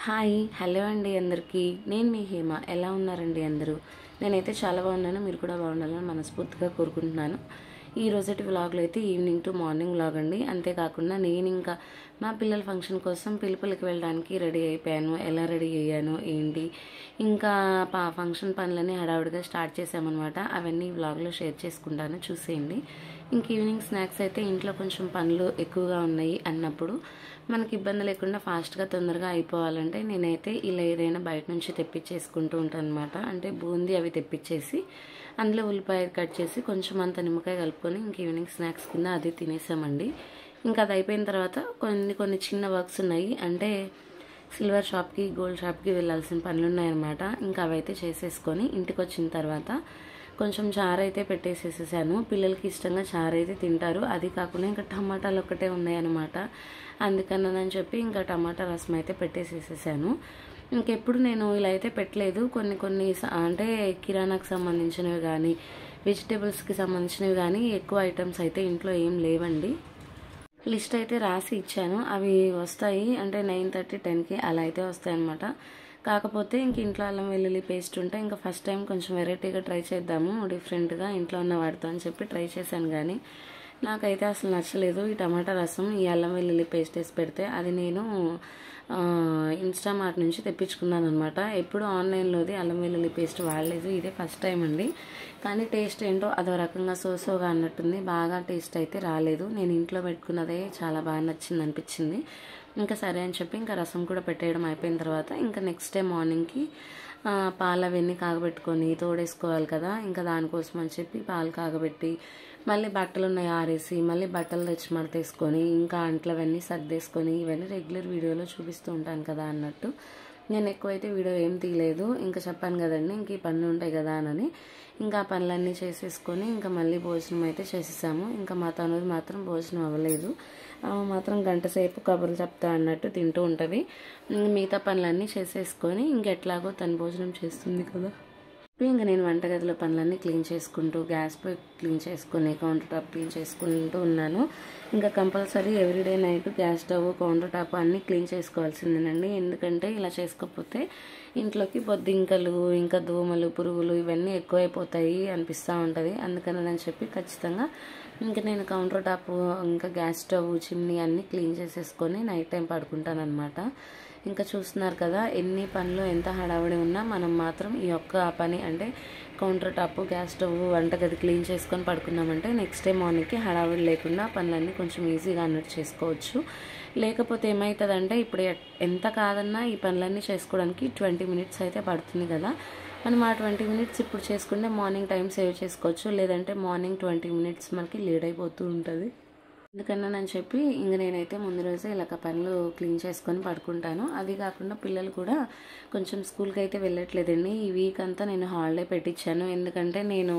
Hi hello అండి అందరికీ. నేను మీ హేమ. ఎలా ఉన్నారండి అందరూ? నేనైతే చాలా బాగున్నాను. మీరు కూడా బాగుండాలని మనస్ఫూర్తిగా కోరుకుంటున్నాను. ఈ రోజటి వ్లాగ్లో అయితే ఈవినింగ్ టు మార్నింగ్ వ్లాగ్ అండి. అంతేకాకుండా నేను ఇంకా మా పిల్లల ఫంక్షన్ కోసం పిలుపులకి వెళ్ళడానికి రెడీ అయిపోయాను. ఎలా రెడీ అయ్యాను ఏంటి, ఇంకా ఫంక్షన్ పనులన్నీ హడావుడిగా స్టార్ట్ చేసామన్నమాట. అవన్నీ వ్లాగ్లో షేర్ చేసుకుంటాను, చూసేయండి. ఇంక ఈవినింగ్ స్నాక్స్ అయితే ఇంట్లో కొంచెం పనులు ఎక్కువగా ఉన్నాయి అన్నప్పుడు మనకి ఇబ్బంది లేకుండా ఫాస్ట్గా తొందరగా అయిపోవాలంటే నేనైతే ఇలా ఏదైనా బయట నుంచి తెప్పించేసుకుంటూ ఉంటాను అనమాట. అంటే బూందీ అవి తెప్పించేసి అందులో ఉల్లిపాయ కట్ చేసి కొంచెం అంత నిమ్మకాయ కలుపుకొని ఇంక ఈవినింగ్ స్నాక్స్ కింద అది తినేసామండి. ఇంకా అది అయిపోయిన తర్వాత కొన్ని చిన్న వర్క్స్ ఉన్నాయి. అంటే సిల్వర్ షాప్కి గోల్డ్ షాప్కి వెళ్ళాల్సిన పనులు ఉన్నాయన్నమాట. ఇంకా అవైతే చేసేసుకొని ఇంటికి వచ్చిన తర్వాత కొంచెం చారు అయితే పెట్టేసేసాను. పిల్లలకి ఇష్టంగా చారు అయితే తింటారు. అది కాకుండా ఇంకా టమాటాలు ఒక్కటే ఉన్నాయన్నమాట. అందుకని చెప్పి ఇంకా టమాటా రసం అయితే పెట్టేసేసాను. ఇంకెప్పుడు నేను ఇలా అయితే పెట్టలేదు. కొన్ని అంటే కిరాణాకు సంబంధించినవి కానీ వెజిటేబుల్స్కి సంబంధించినవి కానీ ఎక్కువ ఐటమ్స్ అయితే ఇంట్లో ఏం లేవండి. లిస్ట్ అయితే రాసి ఇచ్చాను. అవి వస్తాయి అంటే 9:30, 10కి అలా అయితే వస్తాయి అన్నమాట. కాకపోతే ఇంక ఇంట్లో అల్లం వెల్లుల్లి పేస్ట్ ఉంటే ఇంకా ఫస్ట్ టైం కొంచెం వెరైటీగా ట్రై చేద్దాము డిఫరెంట్గా ఇంట్లో ఉన్న వాటితో అని చెప్పి ట్రై చేశాను. కానీ నాకైతే అసలు నచ్చలేదు ఈ టమాటా రసం. ఈ అల్లం వెల్లుల్లి పేస్ట్ వేసి పెడితే అది నేను ఇన్స్టామార్ట్ నుంచి తెప్పించుకున్నాను అనమాట. ఎప్పుడు ఆన్లైన్లోది అల్లం వెల్లుల్లి పేస్ట్ వాడలేదు, ఇదే ఫస్ట్ టైం అండి. కానీ టేస్ట్ ఏంటో అదో రకంగా సోసోగా అన్నట్టుంది, బాగా టేస్ట్ అయితే రాలేదు. నేను ఇంట్లో పెట్టుకున్నదే చాలా బాగా నచ్చింది అనిపించింది. ఇంకా సరే అని చెప్పి ఇంకా రసం కూడా పెట్టేయడం అయిపోయిన తర్వాత ఇంకా నెక్స్ట్ డే మార్నింగ్కి పాలు అవన్నీ కాగబెట్టుకొని తోడేసుకోవాలి కదా. ఇంకా దానికోసం అని చెప్పి పాలు కాగబెట్టి మళ్ళీ బట్టలు ఉన్నాయి ఆరేసి మళ్ళీ బట్టలు తెచ్చి మడతేసుకొని ఇంకా అంట్లవన్నీ సర్దేసుకొని ఇవన్నీ రెగ్యులర్ వీడియోలో చూపిస్తూ ఉంటాను కదా అన్నట్టు నేను ఎక్కువైతే వీడియో ఏం తీయలేదు. ఇంకా చెప్పాను కదండి ఇంక ఈ పనులు ఉంటాయి కదా అని ఇంకా ఆ పనులన్నీ చేసేసుకొని ఇంకా మళ్ళీ భోజనం అయితే చేసేసాము. ఇంకా మా తనూరు మాత్రం భోజనం అవ్వలేదు. మాత్రం గంట సేపు కబుర్లు చెప్తా అన్నట్టు తింటూ ఉంటుంది. మిగతా పనులన్నీ చేసేసుకొని ఇంకెట్లాగో తను భోజనం చేస్తుంది కదా. ఇంకా నేను వంటగదిలో పనులన్నీ క్లీన్ చేసుకుంటూ గ్యాస్ పొయ్యి క్లీన్ చేసుకుని కౌంటర్ టాప్ క్లీన్ చేసుకుంటూ ఉన్నాను. ఇంకా compulsory everyday night gas stove counter top అన్నీ క్లీన్ చేసుకోవాల్సిందేనండి. ఎందుకంటే ఇలా చేసుకోకపోతే ఇంట్లోకి బొద్దింకలు ఇంకా దోమలు పురుగులు ఇవన్నీ ఎక్కువైపోతాయి అనిపిస్తూ ఉంటుంది. అందుకని చెప్పి ఖచ్చితంగా ఇంకా నేను కౌంటర్ టాప్ ఇంకా గ్యాస్ స్టవ్ చిమ్నీ అన్నీ క్లీన్ చేసేసుకొని నైట్ టైం పడుకుంటాను అనమాట. ఇంకా చూస్తున్నారు కదా ఎన్ని పనులు ఎంత హడావిడి ఉన్నా మనం మాత్రం ఈ ఒక్క పని అంటే కౌంటర్ టాప్ గ్యాస్ స్టవ్ వంటగది క్లీన్ చేసుకొని పడుకున్నామంటే నెక్స్ట్ డే మార్నింగ్కి హడావిడి లేకుండా పనులన్నీ కొంచెం ఈజీగా అన్నట్టు చేసుకోవచ్చు. లేకపోతే ఏమవుతుందంటే ఇప్పుడు ఎంత కాదన్నా ఈ పనులన్నీ చేసుకోవడానికి 20 మినిట్స్ అయితే పడుతుంది కదా. మనం ఆ 20 మినిట్స్ ఇప్పుడు చేసుకుంటే మార్నింగ్ టైం సేవ్ చేసుకోవచ్చు. లేదంటే మార్నింగ్ 20 మినిట్స్ మనకి లేట్ అయిపోతూ ఉంటుంది. ఎందుకన్నానని చెప్పి ఇంక నేనైతే ముందు రోజే ఇలా పనులు క్లీన్ చేసుకొని పడుకుంటాను. అది కాకుండా పిల్లలు కూడా కొంచెం స్కూల్కి అయితే వెళ్ళట్లేదండి. ఈ వీక్ అంతా నేను హాలిడే పెట్టించాను. ఎందుకంటే నేను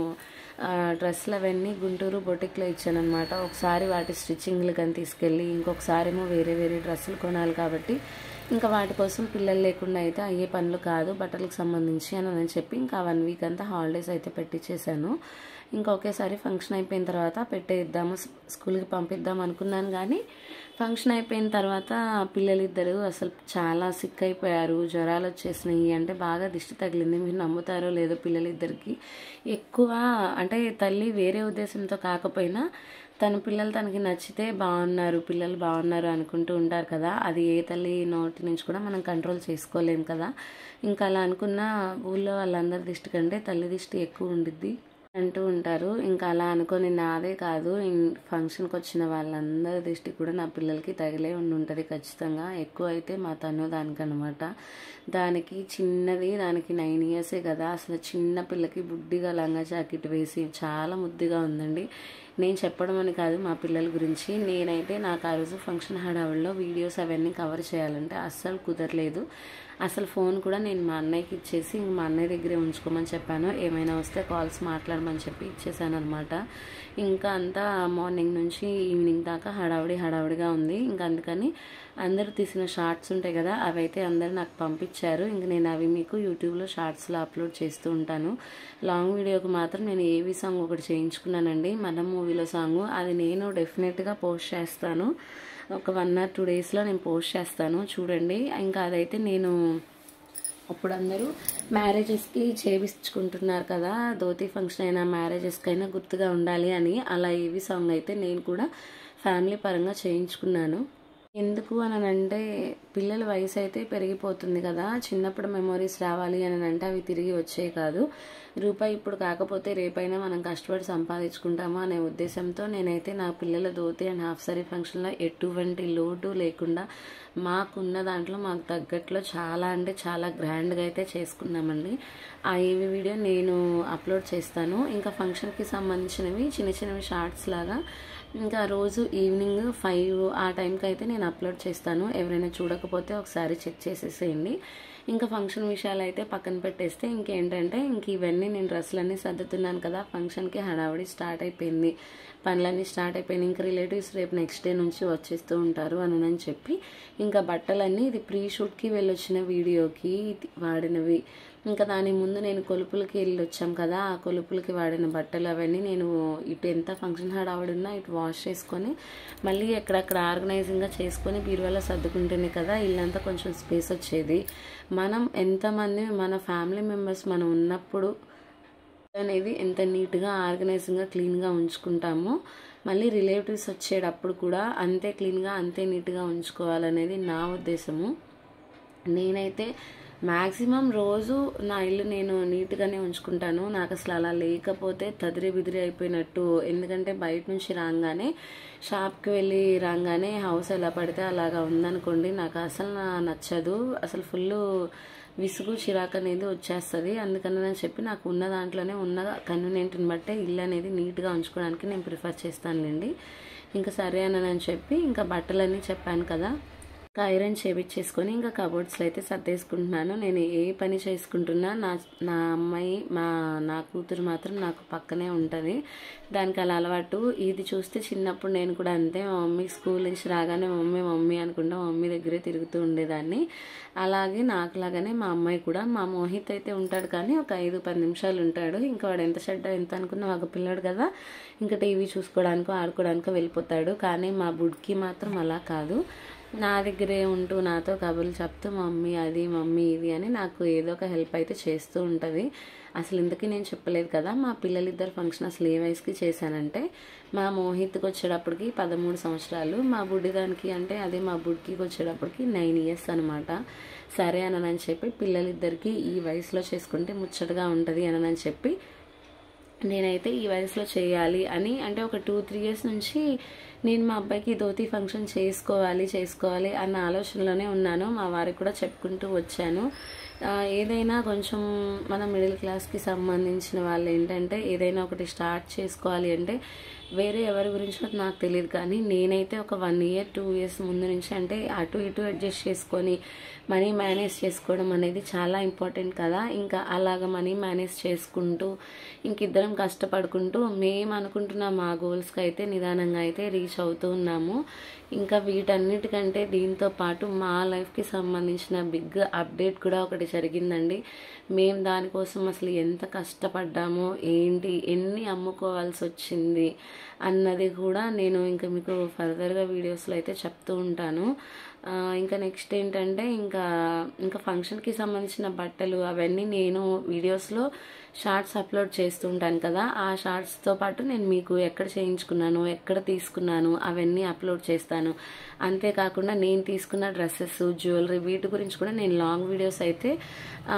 డ్రెస్సులు అవన్నీ గుంటూరు బొటిక్లో ఇచ్చాను అనమాట. ఒకసారి వాటి స్టిచ్చింగ్లు కానీ తీసుకెళ్ళి ఇంకొకసారి ఏమో వేరే డ్రెస్సులు కొనాలి కాబట్టి ఇంకా వాటి కోసం పిల్లలు లేకుండా అయితే అయ్యే పనులు కాదు బట్టలకు సంబంధించి అని చెప్పి ఇంకా 1 వీక్ అంతా హాలిడేస్ అయితే పెట్టించేసాను. ఇంకా ఒకేసారి ఫంక్షన్ అయిపోయిన తర్వాత పెట్టేద్దాము స్కూల్కి పంపిద్దాం అనుకున్నాను. కానీ ఫంక్షన్ అయిపోయిన తర్వాత పిల్లలిద్దరూ అసలు చాలా సిక్ అయిపోయారు, జ్వరాలు వచ్చేసినాయి. అంటే బాగా దిష్టి తగిలింది. మీరు నమ్ముతారో లేదో పిల్లలిద్దరికి ఎక్కువ అంటే తల్లి వేరే ఉద్దేశంతో కాకపోయినా తన పిల్లలు తనకి నచ్చితే పిల్లలు బాగున్నారు అనుకుంటూ ఉంటారు కదా. అది ఏ తల్లి నోటి నుంచి కూడా మనం కంట్రోల్ చేసుకోలేము కదా. ఇంకా అలా అనుకున్న ఊళ్ళో వాళ్ళందరి దిష్టి కంటే తల్లి దిష్టి ఎక్కువ ఉండిద్ది అంటూ ఉంటారు. ఇంకా అలా అనుకొని నాదే కాదు ఫంక్షన్కి వచ్చిన వాళ్ళందరి దృష్టి కూడా నా పిల్లలకి తగిలే ఉంటుంది ఖచ్చితంగా. ఎక్కువ అయితే మా తను దానికనమాట. దానికి చిన్నది, దానికి 9 ఇయర్సే కదా. అసలు చిన్న పిల్లకి బుడ్డిగా లంగా జాకెట్ వేసి చాలా ముద్దుగా ఉందండి. నేను చెప్పడం అని కాదు మా పిల్లల గురించి. నేనైతే నాకు ఆ రోజు ఫంక్షన్ హడావుల్లో వీడియోస్ అవన్నీ కవర్ చేయాలంటే అస్సలు కుదరలేదు. అసలు ఫోన్ కూడా నేను మా అన్నయ్యకి ఇచ్చేసి మా అన్నయ్య దగ్గరే ఉంచుకోమని చెప్పాను. ఏమైనా వస్తే కాల్స్ మాట్లాడమని చెప్పి ఇచ్చేసాను అనమాట. ఇంకా అంతా మార్నింగ్ నుంచి ఈవినింగ్ దాకా హడావుడిగా ఉంది. ఇంకా అందుకని అందరూ తీసిన షార్ట్స్ ఉంటాయి కదా అవైతే అందరూ నాకు పంపించారు. ఇంక నేను అవి మీకు యూట్యూబ్లో షార్ట్స్లో అప్లోడ్ చేస్తూ ఉంటాను. లాంగ్ వీడియోకి మాత్రం నేను ఏవి సాంగ్ ఒకటి చేయించుకున్నానండి, మన మూవీలో సాంగ్. అది నేను డెఫినెట్గా పోస్ట్ చేస్తాను. ఒక 1 or 2 డేస్లో నేను పోస్ట్ చేస్తాను చూడండి. ఇంకా అదైతే నేను అప్పుడు అందరూ మ్యారేజెస్కి చేయించుకుంటున్నారు కదా, ధోతి ఫంక్షన్ అయినా మ్యారేజెస్కి అయినా గుర్తుగా ఉండాలి అని అలా ఏవి సాంగ్ అయితే నేను కూడా ఫ్యామిలీ పరంగా చేయించుకున్నాను. ఎందుకు అని అంటే పిల్లల వయసు అయితే పెరిగిపోతుంది కదా, చిన్నప్పుడు మెమొరీస్ రావాలి అని అంటే అవి తిరిగి వచ్చే కాదు. రూపాయి ఇప్పుడు కాకపోతే రేపైనా మనం కష్టపడి సంపాదించుకుంటాము అనే ఉద్దేశంతో నేనైతే నా పిల్లల ధోతి అండ్ హాఫ్ సారీ ఫంక్షన్లో ఎటువంటి లోటు లేకుండా మాకున్న దాంట్లో మాకు తగ్గట్లో చాలా అంటే చాలా గ్రాండ్గా అయితే చేసుకున్నామండి. ఆ ఏవి వీడియో నేను అప్లోడ్ చేస్తాను. ఇంకా ఫంక్షన్కి సంబంధించినవి చిన్న చిన్నవి షార్ట్స్ లాగా ఇంకా రోజు ఈవినింగ్ 5 ఆ టైంకి అయితే నేను అప్లోడ్ చేస్తాను. ఎవరైనా చూడకపోతే ఒకసారి చెక్ చేసేసేయండి. ఇంకా ఫంక్షన్ విషయాలు అయితే పక్కన పెట్టేస్తే ఇంకేంటంటే ఇవన్నీ నేను డ్రెస్సులన్నీ సర్దుతున్నాను కదా, ఫంక్షన్కి హడావుడి స్టార్ట్ అయిపోయింది, పనులన్నీ స్టార్ట్ అయిపోయినాయి. ఇంకా రిలేటివ్స్ రేపు నెక్స్ట్ డే నుంచి వచ్చేస్తూ ఉంటారు అని చెప్పి ఇంకా బట్టలన్నీ ఇది ప్రీ షూట్కి వెళ్ళొచ్చిన వీడియోకి వాడినవి. ఇంకా దాని ముందు నేను కొలుపులకి వెళ్ళి వచ్చాం కదా, ఆ కొలుపులకి వాడిన బట్టలు అవన్నీ నేను ఇటు ఎంత ఫంక్షన్ హడావుడున్నా ఇటు వాష్ చేసుకొని మళ్ళీ ఎక్కడక్కడ ఆర్గనైజింగ్గా చేసుకొని బీరువాలో సర్దుకుంటేనే కదా ఇల్లంతా కొంచెం స్పేస్ వచ్చేది. మనం ఎంతమంది మన ఫ్యామిలీ మెంబర్స్ మనం ఉన్నప్పుడు అనేది ఎంత నీట్గా ఆర్గనైజింగ్గా క్లీన్గా ఉంచుకుంటామో మళ్ళీ రిలేటివ్స్ వచ్చేటప్పుడు కూడా అంతే క్లీన్గా అంతే నీట్గా ఉంచుకోవాలనేది నా ఉద్దేశము. నేనైతే మ్యాక్సిమం రోజు నా ఇల్లు నేను నీట్గానే ఉంచుకుంటాను. నాకు అసలు అలా లేకపోతే తదిరి బిదిరి అయిపోయినట్టు. ఎందుకంటే బయట నుంచి రాగానే షాప్కి వెళ్ళి రాగానే హౌస్ ఎలా పడితే అలాగా ఉందనుకోండి, నాకు అసలు నచ్చదు. అసలు ఫుల్ విసుగు చిరాకు అనేది వచ్చేస్తుంది. అందుకని చెప్పి నాకు ఉన్న దాంట్లోనే ఉన్న కన్వీనియంట్ని బట్టే ఇల్లు అనేది నీట్గా ఉంచుకోవడానికి నేను ప్రిఫర్ చేస్తానులేండి. ఇంకా సరే అని చెప్పి ఇంకా బట్టలన్నీ చెప్పాను కదా, ఐరన్ చేపించేసుకొని ఇంకా కబోర్డ్స్లో అయితే సర్దేసుకుంటున్నాను. నేను ఏ పని చేసుకుంటున్నా నా అమ్మాయి నా కూతురు మాత్రం నాకు పక్కనే ఉంటుంది. దానికి అలా అలవాటు. ఇది చూస్తే చిన్నప్పుడు నేను కూడా అంతే, మా మమ్మీ స్కూల్ నుంచి రాగానే మమ్మీ అనుకుంటా మమ్మీ దగ్గరే తిరుగుతూ ఉండేదాన్ని. అలాగే నాకులాగానే మా అమ్మాయి కూడా. మా మోహిత్ అయితే ఉంటాడు కానీ ఒక 5-10 నిమిషాలు ఉంటాడు. ఇంకా వాడు ఎంత అనుకున్నా ఒక పిల్లాడు కదా, ఇంకా టీవీ చూసుకోవడానికో ఆడుకోవడానికో వెళ్ళిపోతాడు. కానీ మా బుడ్కి మాత్రం అలా కాదు, నా దగ్గరే ఉంటూ నాతో కబుర్లు చెప్తూ మమ్మీ అది మమ్మీ ఇది అని నాకు ఏదో ఒక హెల్ప్ అయితే చేస్తూ ఉంటుంది. అసలు ఇంతకీ నేను చెప్పలేదు కదా, మా పిల్లలిద్దరు ఫంక్షన్ అసలు ఏ వయసుకి చేశానంటే మా మోహిత్కి వచ్చేటప్పటికి 13 సంవత్సరాలు, మా బుడ్డిదానికి అంటే అదే మా బుడ్కి వచ్చేటప్పటికి 9 years అనమాట. సరే అని చెప్పి పిల్లలిద్దరికి ఈ వయసులో చేసుకుంటే ముచ్చటగా ఉంటుంది అని చెప్పి నేనైతే ఈ వయసులో చేయాలి అని అంటే ఒక 2-3 years నుంచి నేను మా అబ్బాయికి ధోతి ఫంక్షన్ చేసుకోవాలి అన్న ఆలోచనలోనే ఉన్నాను. మా వారికి కూడా చెప్పుకుంటూ వచ్చాను. ఏదైనా కొంచెం మన మిడిల్ క్లాస్కి సంబంధించిన వాళ్ళు ఏంటంటే ఏదైనా ఒకటి స్టార్ట్ చేసుకోవాలి అంటే వేరే ఎవరి గురించో నాకు తెలియదు కానీ నేనైతే ఒక 1 year 2 years ముందు నుంచి అంటే అటు ఇటు అడ్జస్ట్ చేసుకొని మనీ మేనేజ్ చేసుకోవడం అనేది చాలా ఇంపార్టెంట్ కదా. ఇంకా అలాగ మనీ మేనేజ్ చేసుకుంటూ ఇంకిద్దరం కష్టపడుకుంటూ మేము అనుకుంటున్న మా గోల్స్కి అయితే నిదానంగా అయితే రీచ్ అవుతూ ఉన్నాము. ఇంకా వీటన్నిటికంటే దీంతో పాటు మా లైఫ్కి సంబంధించిన బిగ్ అప్డేట్ కూడా ఒకటి జరిగిందండి. మేము దానికోసం అసలు ఎంత కష్టపడ్డామో ఏంటి, ఎన్ని అమ్ముకోవాల్సి వచ్చింది అన్నది కూడా నేను ఇంకా మీకు ఫర్దర్గా వీడియోస్లో అయితే చెప్తూ ఉంటాను. ఇంకా నెక్స్ట్ ఏంటంటే ఇంకా ఫంక్షన్కి సంబంధించిన బట్టలు అవన్నీ నేను వీడియోస్లో షార్ట్స్ అప్లోడ్ చేస్తూ ఉంటాను కదా, ఆ షార్ట్స్తో పాటు నేను మీకు ఎక్కడ చేయించుకున్నాను ఎక్కడ తీసుకున్నాను అవన్నీ అప్లోడ్ చేస్తాను. అంతేకాకుండా నేను తీసుకున్న డ్రెస్సెస్ జ్యువెలరీ వీటి గురించి కూడా నేను లాంగ్ వీడియోస్ అయితే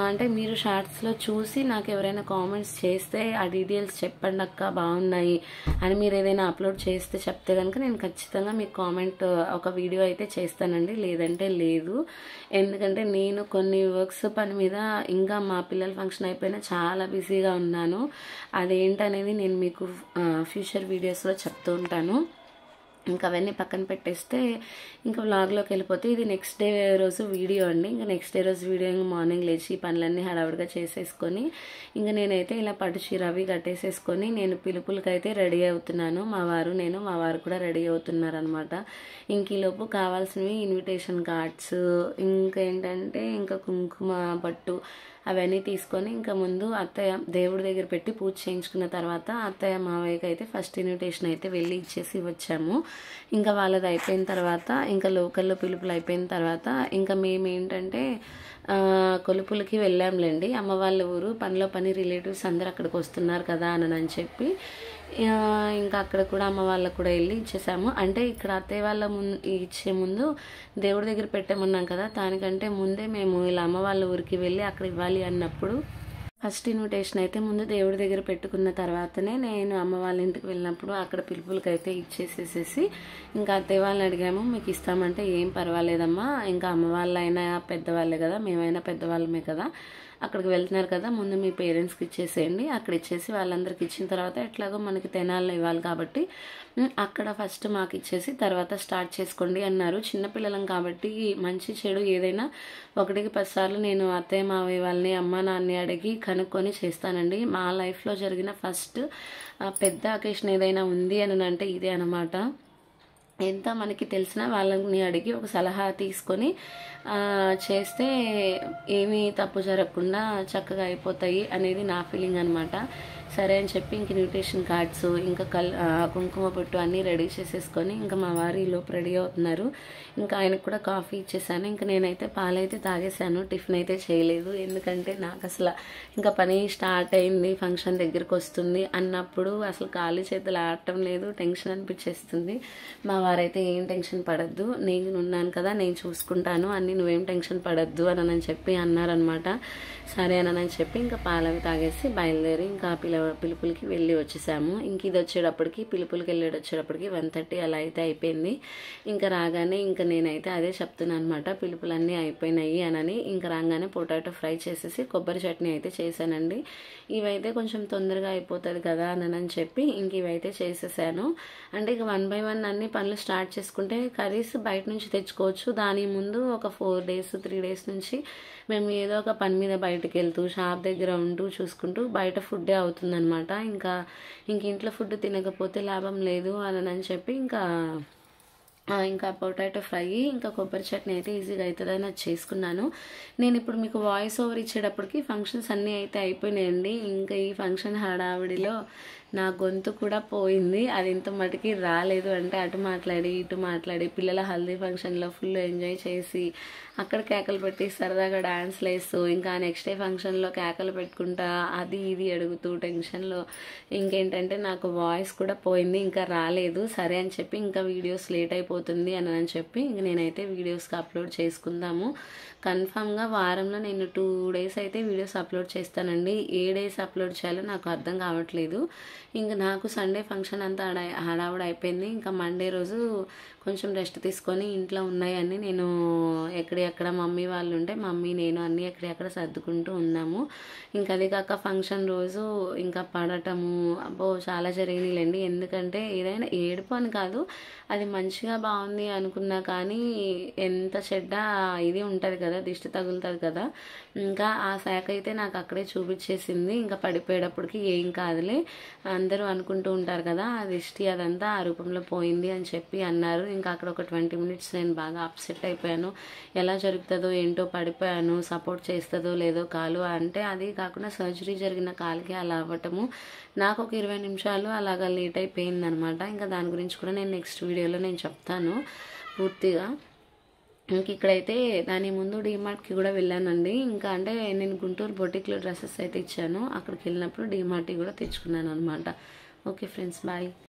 అంటే మీరు షార్ట్స్లో చూసి నాకు ఎవరైనా కామెంట్స్ చేస్తే ఆ డీటెయిల్స్ చెప్పండి అక్క బాగున్నాయి అని మీరు ఏదైనా అప్లోడ్ చేస్తే చెప్తే కనుక నేను ఖచ్చితంగా మీకు కామెంట్ ఒక వీడియో అయితే చేస్తానండి, లేదంటే లేదు. ఎందుకంటే నేను కొన్ని వర్క్స్ పని మీద ఇంకా మా పిల్లల ఫంక్షన్ అయిపోయినా చాలా బిజీగా ఉన్నాను. అదేంటనేది నేను మీకు ఫ్యూచర్ వీడియోస్లో చెప్తూ ఉంటాను. ఇంకా అవన్నీ పక్కన పెట్టేస్తే ఇంకా వ్లాగ్లోకి వెళ్ళిపోతే ఇది నెక్స్ట్ డే రోజు వీడియో అండి. ఇంకా నెక్స్ట్ డే రోజు వీడియో ఇంకా మార్నింగ్ లేచి పనులన్నీ హడావుడిగా చేసేసుకొని ఇంకా నేనైతే ఇలా పట్టు చీర అవి కట్టేసేసుకొని నేను పిలుపులకైతే రెడీ అవుతున్నాను. మా వారు కూడా రెడీ అవుతున్నారు అనమాట. ఇంకీలోపు కావాల్సినవి ఇన్విటేషన్ కార్డ్స్ ఇంకేంటంటే ఇంకా కుంకుమ పట్టు అవన్నీ తీసుకొని ఇంకా ముందు అత్తయ్య దేవుడి దగ్గర పెట్టి పూజ చేయించుకున్న తర్వాత అత్తయ్య మావయ్యకి అయితే ఫస్ట్ ఇన్విటేషన్ అయితే వెళ్ళి ఇచ్చేసి వచ్చాము. ఇంకా వాళ్ళది అయిపోయిన తర్వాత ఇంకా లోకల్లో పిలుపులు అయిపోయిన తర్వాత ఇంకా మేమేంటంటే కొలుపులకి వెళ్ళాంలేండి. అమ్మ వాళ్ళ ఊరు, పనిలో పని రిలేటివ్స్ అందరూ అక్కడికి వస్తున్నారు కదా అని చెప్పి ఇంకా అక్కడ కూడా అమ్మ వాళ్ళకు కూడా వెళ్ళి ఇచ్చేసాము. అంటే ఇక్కడ అత్తయ్య వాళ్ళ ఇచ్చే ముందు దేవుడి దగ్గర పెట్టామన్నాం కదా, దానికంటే ముందే మేము ఇలా అమ్మ వాళ్ళ ఊరికి వెళ్ళి అక్కడ ఇవ్వాలి అన్నప్పుడు ఫస్ట్ ఇన్విటేషన్ అయితే ముందు దేవుడి దగ్గర పెట్టుకున్న తర్వాతనే నేను అమ్మ వాళ్ళ ఇంటికి వెళ్ళినప్పుడు అక్కడ పిలుపులకైతే ఇచ్చేసేసి ఇంకా అత్తయ్య వాళ్ళని అడిగాము, మీకు ఇస్తామంటే ఏం పర్వాలేదమ్మా, ఇంకా అమ్మ వాళ్ళైనా పెద్దవాళ్ళే కదా, మేమైనా పెద్దవాళ్ళమే కదా, అక్కడికి వెళ్తున్నారు కదా, ముందు మీ పేరెంట్స్కి ఇచ్చేసేయండి, అక్కడ ఇచ్చేసి వాళ్ళందరికి ఇచ్చిన తర్వాత ఎట్లాగో మనకి తెనాల్లో ఇవ్వాలి కాబట్టి అక్కడ ఫస్ట్ మాకు ఇచ్చేసి తర్వాత స్టార్ట్ చేసుకోండి అన్నారు. చిన్నపిల్లలం కాబట్టి మంచి చెడు ఏదైనా 1కి 10 సార్లు నేను అత్తయ్య మావయ్య వాళ్ళని అమ్మ నాన్నని అడిగి కనుక్కొని చేస్తానండి. మా లైఫ్లో జరిగిన ఫస్ట్ పెద్ద అకేషన్ ఏదైనా ఉంది అని అంటే ఇదే అనమాట. ఎంత మనకి తెలిసినా వాళ్ళని అడిగి ఒక సలహా తీసుకొని చేస్తే ఏమీ తప్పు జరగకుండా చక్కగా అయిపోతాయి అనేది నా ఫీలింగ్ అనమాట. సరే అని చెప్పి ఇంక ఇన్విటేషన్ కార్డ్స్ ఇంకా కుంకుమ పొట్టు అన్నీ రెడీ చేసేసుకొని ఇంకా మా వారు ఈలోపు రెడీ అవుతున్నారు. ఇంకా ఆయనకు కూడా కాఫీ ఇచ్చేసాను. ఇంకా నేనైతే పాలైతే తాగేసాను, టిఫిన్ అయితే చేయలేదు. ఎందుకంటే నాకు అసలు ఇంకా పని స్టార్ట్ అయింది, ఫంక్షన్ దగ్గరికి వస్తుంది అన్నప్పుడు అసలు కాళ్ళు చేతులు ఆడటం లేదు, టెన్షన్ అనిపించేస్తుంది. మా వారైతే ఏం టెన్షన్ పడద్దు, నేను ఉన్నాను కదా, నేను చూసుకుంటాను అన్నీ, నువ్వేం టెన్షన్ పడద్దు అని చెప్పి అన్నారనమాట. సరే అని చెప్పి ఇంకా పాలవి తాగేసి బయలుదేరి ఇంకా పిలుపులకి వెళ్ళి వచ్చేసాము. ఇంక ఇది వచ్చేటప్పటికి పిలుపులకి వచ్చేటప్పటికి 1:30 అలా అయితే అయిపోయింది. ఇంకా రాగానే ఇంకా నేనైతే అదే చెప్తున్నాను అనమాట, పిలుపులన్నీ అయిపోయినాయి అని. ఇంకా రాగానే పొటాటో ఫ్రై చేసేసి కొబ్బరి చట్నీ అయితే చేశానండి. ఇవైతే కొంచెం తొందరగా అయిపోతుంది కదా అని చెప్పి ఇంక ఇవైతే చేసేసాను. అంటే ఇక 1 by 1 అన్ని పనులు స్టార్ట్ చేసుకుంటే కర్రీస్ బయట నుంచి తెచ్చుకోవచ్చు. దాని ముందు ఒక 4 days 3 days నుంచి మేము ఏదో ఒక పని మీద బయటకు వెళ్తూ షాప్ దగ్గర ఉంటూ చూసుకుంటూ బయట ఫుడ్డే అవుతుందన్నమాట. ఇంకా ఇంట్లో ఫుడ్ తినకపోతే లాభం లేదు అని చెప్పి ఇంకా పొటాటో ఫ్రై ఇంకా కొబ్బరి చట్నీ అయితే ఈజీగా అవుతుందని అది చేసుకున్నాను. నేను ఇప్పుడు మీకు వాయిస్ ఓవర్ ఇచ్చేటప్పటికి ఫంక్షన్స్ అన్నీ అయితే అయిపోయినాయండి. ఇంకా ఈ ఫంక్షన్ హడావిడిలో నా గొంతు కూడా పోయింది. అది ఇంత మటుకి రాలేదు. అంటే అటు మాట్లాడి ఇటు మాట్లాడి పిల్లల హల్దీ ఫంక్షన్లో ఫుల్ ఎంజాయ్ చేసి అక్కడ కేకలు పెట్టి సరదాగా డాన్స్లు వేస్తూ ఇంకా నెక్స్ట్ డే ఫంక్షన్లో కేకలు పెట్టుకుంటా అది ఇది అడుగుతూ టెన్షన్లో ఇంకేంటంటే నాకు వాయిస్ కూడా పోయింది, ఇంకా రాలేదు. సరే అని చెప్పి ఇంకా వీడియోస్ లేట్ అయిపోతుంది అని చెప్పి ఇంక నేనైతే వీడియోస్కి అప్లోడ్ చేసుకుందాము. కన్ఫామ్గా వారంలో నేను 2 days అయితే వీడియోస్ అప్లోడ్ చేస్తానండి. ఏ డేస్ అప్లోడ్ చేయాలో నాకు అర్థం కావట్లేదు. ఇంకా నాకు సండే ఫంక్షన్ అంతా హడావుడి అయిపోయింది. ఇంకా మండే రోజు కొంచెం రెస్ట్ తీసుకొని ఇంట్లో ఉన్నాయని నేను ఎక్కడెక్కడ మమ్మీ వాళ్ళు ఉంటే మమ్మీ నేను అన్నీ ఎక్కడెక్కడ సర్దుకుంటూ ఉన్నాము. ఇంకా అది కాక ఫంక్షన్ రోజు ఇంకా పడటము అబ్బో చాలా జరిగినాయిలేండి. ఎందుకంటే ఏదైనా ఏడుపు అని కాదు, అది మంచిగా బాగుంది అనుకున్నా కానీ ఎంత చెడ్డ ఇది ఉంటుంది కదా, దిష్టి తగులుతుంది కదా, ఇంకా ఆ శాఖ అయితే నాకు అక్కడే చూపించేసింది. ఇంకా పడిపోయేటప్పటికి ఏం కాదులే అందరూ అనుకుంటూ ఉంటారు కదా, ఆ దిష్టి అదంతా ఆ రూపంలో పోయింది అని చెప్పి అన్నారు. ఇంకా అక్కడ ఒక 20 minutes నేను బాగా అప్సెట్ అయిపోయాను. ఎలా జరుగుతుందో ఏంటో, పడిపోయాను, సపోర్ట్ చేస్తుందో లేదో కాలు అంటే. అది కాకుండా సర్జరీ జరిగిన కాలుకి అలా అవ్వటము నాకు ఒక 20 నిమిషాలు అలాగా లేట్ అయిపోయిందనమాట. ఇంకా దాని గురించి కూడా నేను నెక్స్ట్ వీడియోలో నేను చెప్తాను పూర్తిగా. ఇంక ఇక్కడైతే దాని ముందు డీమార్ట్కి కూడా వెళ్ళానండి. ఇంకా అంటే నేను గుంటూరు బొటిక్లో డ్రెస్సెస్ అయితే ఇచ్చాను, అక్కడికి వెళ్ళినప్పుడు డీమార్ట్కి కూడా తెచ్చుకున్నాను అనమాట. Okay friends, bye.